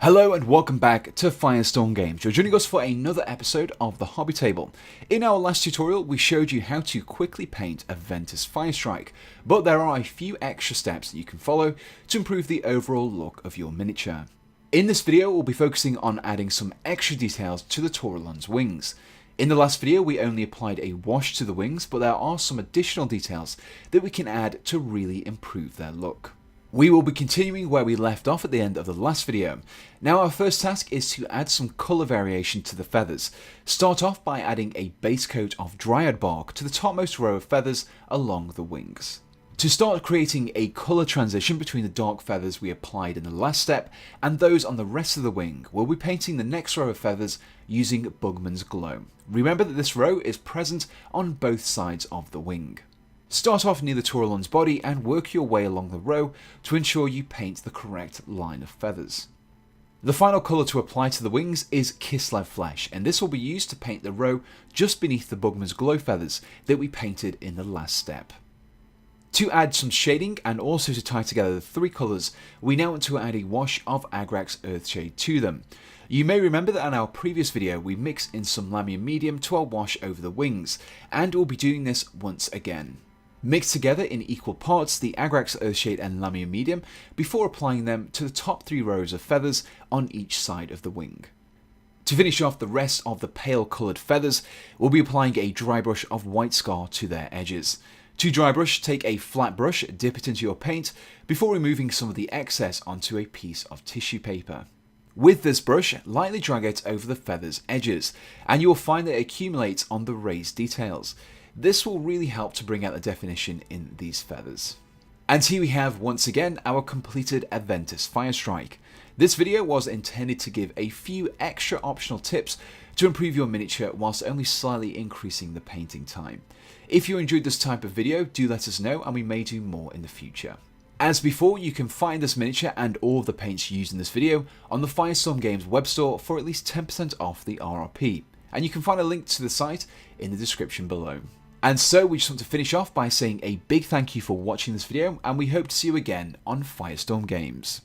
Hello and welcome back to Firestorm Games. You're joining us for another episode of the Hobby Table. In our last tutorial we showed you how to quickly paint Aventis Firestrike, but there are a few extra steps that you can follow to improve the overall look of your miniature. In this video we'll be focusing on adding some extra details to the Taurolon's wings. In the last video we only applied a wash to the wings, but there are some additional details that we can add to really improve their look. We will be continuing where we left off at the end of the last video. Now our first task is to add some colour variation to the feathers. Start off by adding a base coat of Dryad Bark to the topmost row of feathers along the wings. To start creating a colour transition between the dark feathers we applied in the last step and those on the rest of the wing, we'll be painting the next row of feathers using Bugmans Glow. Remember that this row is present on both sides of the wing. Start off near the Taurolon's body and work your way along the row to ensure you paint the correct line of feathers. The final colour to apply to the wings is Kislev Flesh, and this will be used to paint the row just beneath the Bugmans Glow feathers that we painted in the last step. To add some shading and also to tie together the three colours, we now want to add a wash of Agrax Earthshade to them. You may remember that in our previous video we mixed in some Lamium Medium to our wash over the wings, and we'll be doing this once again. Mix together in equal parts the Agrax Earthshade and Lamium Medium before applying them to the top three rows of feathers on each side of the wing. To finish off the rest of the pale coloured feathers, we'll be applying a dry brush of White Scar to their edges. To dry brush, take a flat brush, dip it into your paint before removing some of the excess onto a piece of tissue paper. With this brush, lightly drag it over the feathers' edges, and you will find that it accumulates on the raised details. This will really help to bring out the definition in these feathers. And here we have once again our completed Aventis Firestrike. This video was intended to give a few extra optional tips to improve your miniature whilst only slightly increasing the painting time. If you enjoyed this type of video, do let us know and we may do more in the future. As before, you can find this miniature and all of the paints used in this video on the Firestorm Games web store for at least 10% off the RRP, and you can find a link to the site in the description below. And so we just want to finish off by saying a big thank you for watching this video, and we hope to see you again on Firestorm Games.